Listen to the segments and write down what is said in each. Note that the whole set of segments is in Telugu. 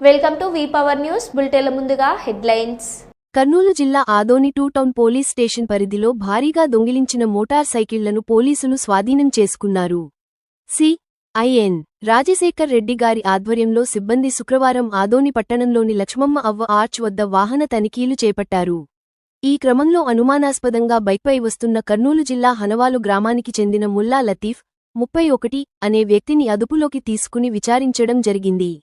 Welcome to V power news బులెటిన్ల ముందుగా హెడ్లైన్స్. కర్నూలు జిల్లా ఆదోని 2 టౌన్ పోలీస్ స్టేషన్ పరిధిలో భారీగా దొంగిలించిన మోటార్ సైకిళ్లను పోలీసులు స్వాధీనం చేసుకున్నారు. సిఐఎన్ రాజశేఖర్ రెడ్డి గారి ఆధ్వర్యంలో సిబ్బంది శుక్రవారం ఆదోని పట్టణంలోని లక్ష్మమ్మ అవ్వ ఆర్చ్ వద్ద వాహన తనిఖీలు చేపట్టారు. ఈ క్రమంలో అనుమానాస్పదంగా బైక్పై వస్తున్న కర్నూలు జిల్లా హనవాలు గ్రామానికి చెందిన ముల్లా లతీఫ్ 31 అనే వ్యక్తిని అదుపులోకి తీసుకుని విచారించడం జరిగింది.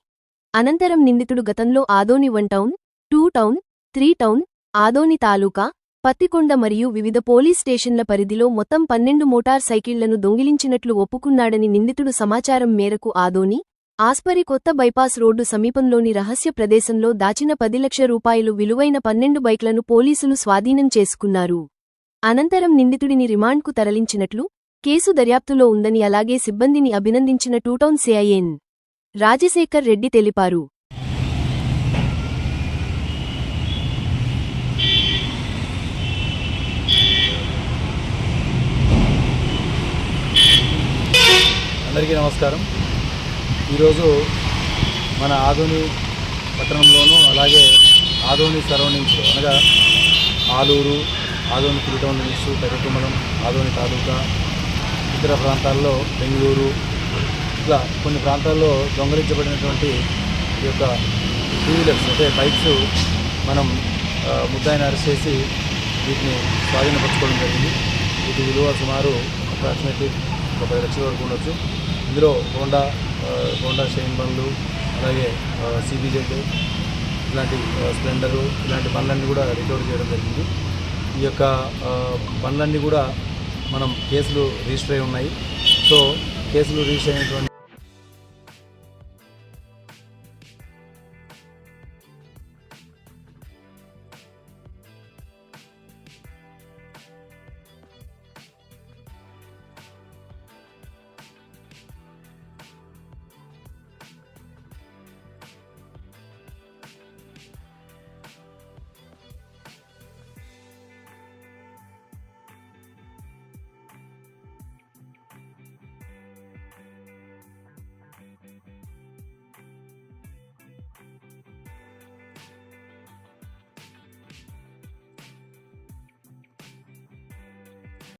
అనంతరం నిందితుడు గతంలో Adoni 1 town, 2 town, 3 town, Adoni taluka, Pattikonda మరియు వివిధ పోలీస్ స్టేషన్ల పరిధిలో మొత్తం 12 మోటార్ సైకిళ్లను దొంగిలించినట్లు ఒప్పుకున్నాడని నిందితుడు సమాచారం మేరకు ఆదోని, ఆస్పరి కొత్త బైపాస్ రోడ్డు సమీపంలోని రహస్య ప్రదేశంలో దాచిన 10 లక్షల రూపాయలు విలువైన 12 బైక్లను పోలీసులు స్వాధీనం చేసుకున్నారు. అనంతరం నిందితుడిని రిమాండ్కు తరలించినట్లు, కేసు దర్యాప్తులో ఉందని అలాగే సిబ్బందిని అభినందించిన 2 టౌన్ సిఐఎన్ రాజశేఖర్ రెడ్డి తెలిపారు. అందరికీ నమస్కారం. ఈరోజు మన ఆదోని పట్టణంలోనూ అలాగే ఆదోని సరౌండింగ్స్ అనగా ఆలూరు, ఆదోని 3 టౌన్ లిమిట్స్, పెద్దకుమలం, ఆదోని తాలూకా, ఇతర ప్రాంతాల్లో బెంగళూరు, ఇట్లా కొన్ని ప్రాంతాల్లో దొంగలించబడినటువంటి ఈ యొక్క 2 వీలర్స్ అంటే బైక్స్ మనం ముద్దాయిని అరెస్ట్ చేసి వీటిని స్వాధీనపరచుకోవడం జరిగింది. వీటి విలువ సుమారు అప్రాక్సిమేట్లీ 10 లక్షల వరకు ఉండొచ్చు. ఇందులో హోండా షైన్ బండ్లు, అలాగే CBZ ఇలాంటి స్ప్లెండరు ఇలాంటి బండ్లన్నీ కూడా రికవర్ చేయడం జరిగింది. ఈ యొక్క బండ్లన్నీ కూడా మనం కేసులు రిజిస్టర్ అయి ఉన్నాయి. సో కేసులు రిజిస్టర్ అయినటువంటి